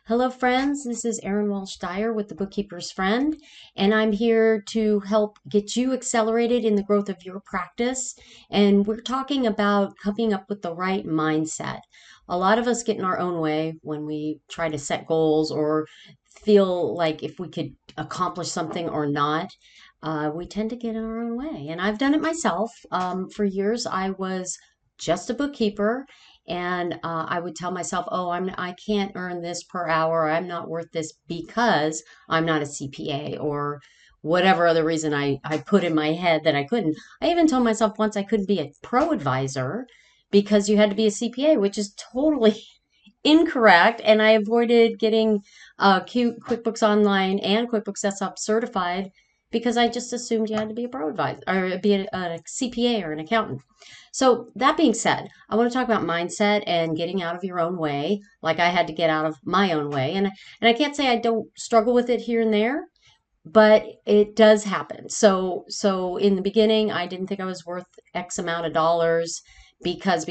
Hello, friends. This is Erin Walsh Dyer with the Bookkeeper's Friend, and I'm here to help get you accelerated in the growth of your practice. And we're talking about coming up with the right mindset. A lot of us get in our own way when we try to set goals or feel like if we could accomplish something or not. We tend to get in our own way. And I've done it myself. For years, I was just a bookkeeper and I would tell myself, "Oh, I can't earn this per hour. I'm not worth this because I'm not a CPA or whatever other reason I put in my head that I couldn't." I even told myself once I couldn't be a pro advisor because you had to be a CPA, which is totally incorrect. And I avoided getting QuickBooks Online and QuickBooks Desktop certified because I just assumed you had to be a pro advisor or be a CPA or an accountant. So that being said, I want to talk about mindset and getting out of your own way, like I had to get out of my own way. And I can't say I don't struggle with it here and there, but it does happen. So in the beginning, I didn't think I was worth X amount of dollars because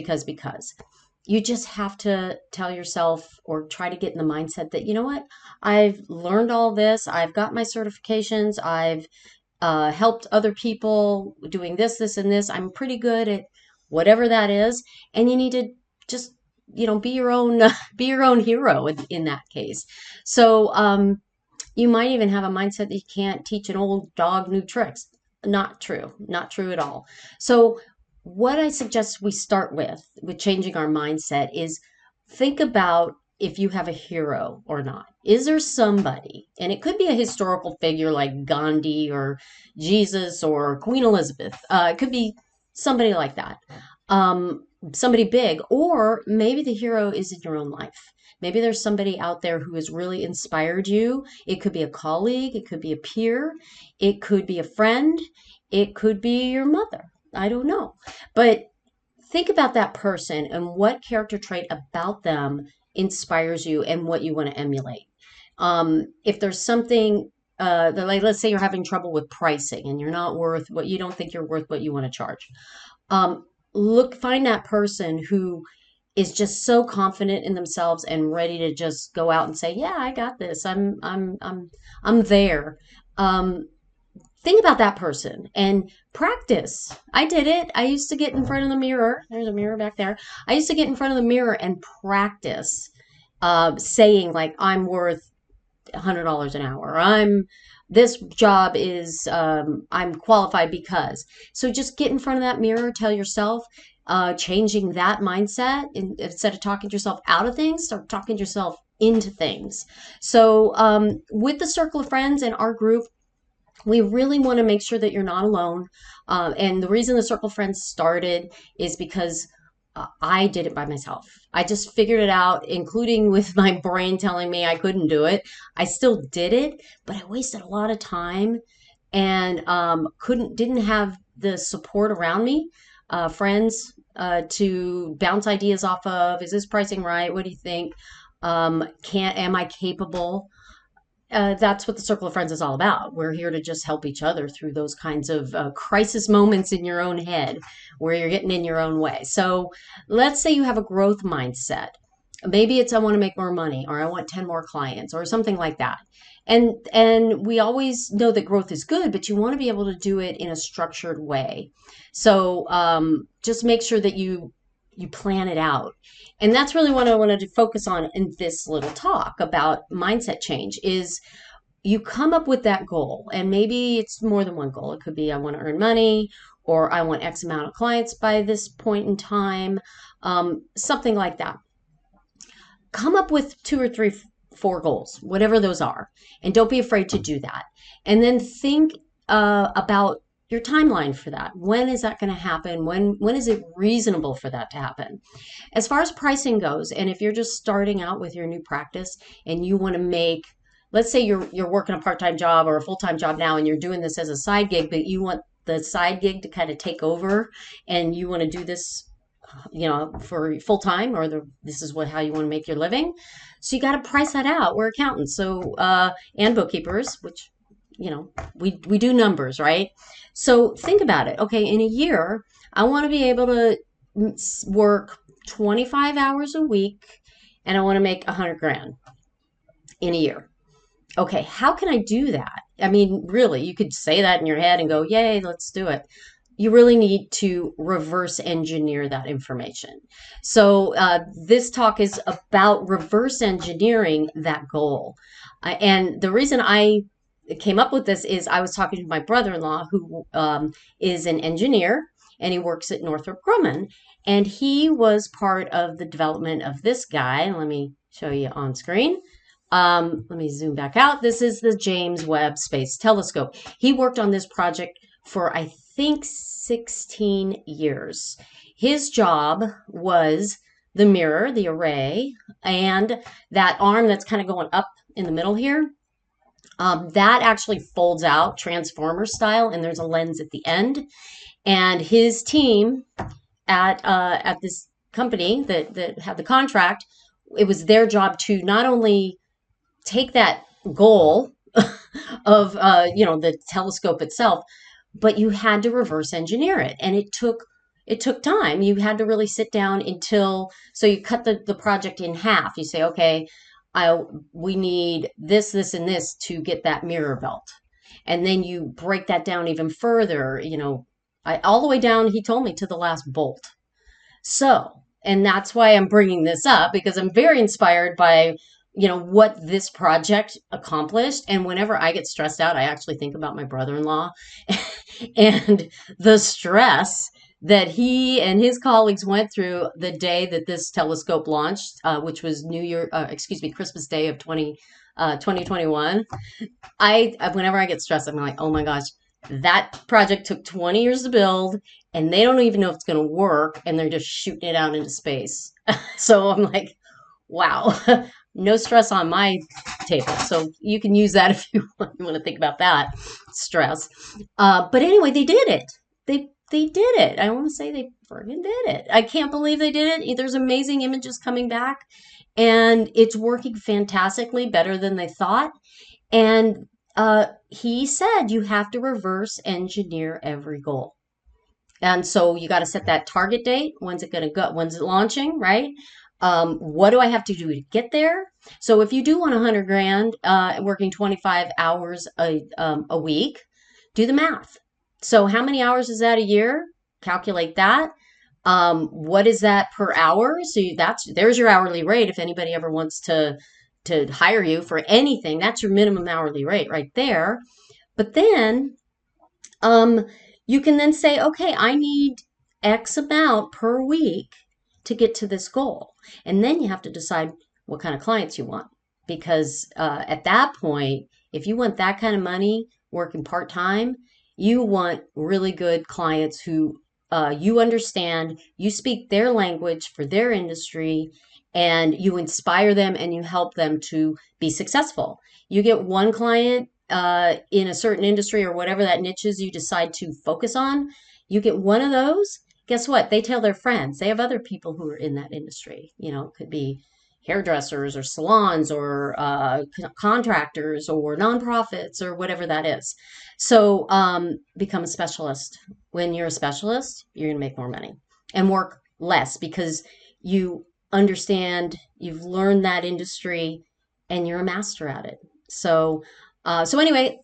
you just have to tell yourself or try to get in the mindset that, you know what, I've learned all this, I've got my certifications, I've helped other people doing this, and this. I'm pretty good at whatever that is, and you need to just be your own be your own hero in that case. So you might even have a mindset that you can't teach an old dog new tricks. Not true. Not true at all. So what I suggest we start with changing our mindset is think about if you have a hero or not. Is there somebody, and it could be a historical figure like Gandhi or Jesus or Queen Elizabeth. It could be somebody like that. Somebody big, or maybe the hero is in your own life. Maybe there's somebody out there who has really inspired you. It could be a colleague, it could be a peer, it could be a friend, it could be your mother. I don't know. But think about that person and what character trait about them inspires you and what you want to emulate. If there's something like, let's say you're having trouble with pricing and you're not worth what you don't think you're worth what you want to charge. Find that person who is just so confident in themselves and ready to just go out and say, "Yeah, I got this. I'm there." Um, think about that person and practice. I did it. I used to get in front of the mirror. There's a mirror back there. I used to get in front of the mirror and practice saying like, "I'm worth $100 an hour. This job is I'm qualified because." So just get in front of that mirror, tell yourself, changing that mindset instead of talking to yourself out of things, start talking to yourself into things. So with the circle of friends and our group, we really want to make sure that you're not alone. And the reason the Circle of Friends started is because I did it by myself. I just figured it out, including with my brain telling me I couldn't do it. I still did it, but I wasted a lot of time and didn't have the support around me, friends to bounce ideas off of. Is this pricing right? What do you think? Am I capable? That's what the Circle of Friends is all about. We're here to just help each other through those kinds of crisis moments in your own head where you're getting in your own way. So let's say you have a growth mindset. Maybe it's I want to make more money or I want 10 more clients or something like that. And we always know that growth is good, but you want to be able to do it in a structured way. So just make sure that you plan it out. And that's really what I wanted to focus on in this little talk about mindset change is you come up with that goal. And maybe it's more than one goal. It could be I want to earn money or I want X amount of clients by this point in time, something like that. Come up with two or three, four goals, whatever those are. And don't be afraid to do that. And then think about your timeline for that. When is that going to happen? When is it reasonable for that to happen? As far as pricing goes, and if you're just starting out with your new practice and you want to make, let's say you're working a part-time job or a full-time job now and you're doing this as a side gig, but you want the side gig to kind of take over and you want to do this for full time or this is how you want to make your living. So you got to price that out. We're accountants, so and bookkeepers, which we do numbers, right? So think about it. Okay, in a year, I want to be able to work 25 hours a week and I want to make 100 grand. in a year. Okay, how can I do that? I mean, really, you could say that in your head and go, yay, let's do it. You really need to reverse engineer that information. So, this talk is about reverse engineering that goal. And the reason I came up with this is I was talking to my brother-in-law who is an engineer and he works at Northrop Grumman. And he was part of the development of this guy. Let me show you on screen. Let me zoom back out. This is the James Webb Space Telescope. He worked on this project for, I think, 16 years. His job was the mirror, the array, and that arm that's kind of going up in the middle here. That actually folds out transformer style, and there's a lens at the end. And his team at this company that had the contract, it was their job to not only take that goal of the telescope itself, but you had to reverse engineer it, and it took time. You had to really sit down so you cut the project in half. You say, okay, we need this, and this to get that mirror belt, and then you break that down even further. All the way down. He told me to the last bolt. So, and that's why I'm bringing this up, because I'm very inspired by what this project accomplished. And whenever I get stressed out, I actually think about my brother-in-law and the stress that he and his colleagues went through the day that this telescope launched, which was Christmas Day of 2021. Whenever I get stressed, I'm like, oh my gosh, that project took 20 years to build, and they don't even know if it's going to work, and they're just shooting it out into space. So I'm like, wow, no stress on my table. So you can use that if you want to think about that stress. But anyway, they did it. They did it. I want to say they friggin' did it. I can't believe they did it. There's amazing images coming back, and it's working fantastically, better than they thought. And he said you have to reverse engineer every goal. And so you got to set that target date. When's it going to go? When's it launching, right? What do I have to do to get there? So if you do want 100 grand, working 25 hours a week, do the math. So how many hours is that a year? Calculate that. What is that per hour? So there's your hourly rate. If anybody ever wants to hire you for anything, that's your minimum hourly rate right there. But then, you can then say, okay, I need X amount per week to get to this goal. And then you have to decide what kind of clients you want. Because at that point, if you want that kind of money working part-time, you want really good clients who you understand, you speak their language for their industry, and you inspire them and you help them to be successful. You get one client in a certain industry or whatever that niche is you decide to focus on, you get one of those. Guess what? They tell their friends. They have other people who are in that industry. It could be hairdressers or salons or contractors or nonprofits or whatever that is. So become a specialist. When you're a specialist, you're going to make more money and work less because you understand, you've learned that industry, and you're a master at it. So anyway,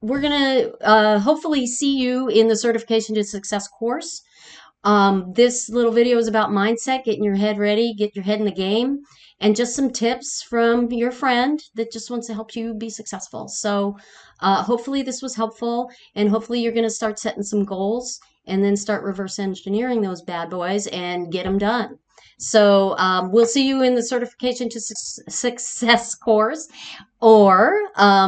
we're going to hopefully see you in the Certification to Success course. This little video is about mindset, getting your head ready, get your head in the game, and just some tips from your friend that just wants to help you be successful. So hopefully this was helpful, and hopefully you're going to start setting some goals and then start reverse engineering those bad boys and get them done. So we'll see you in the Certification to Success course, or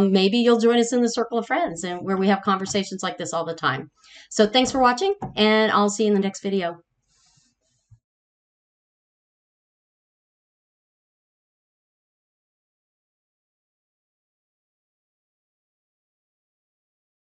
maybe you'll join us in the Circle of Friends, and where we have conversations like this all the time. So thanks for watching, and I'll see you in the next video.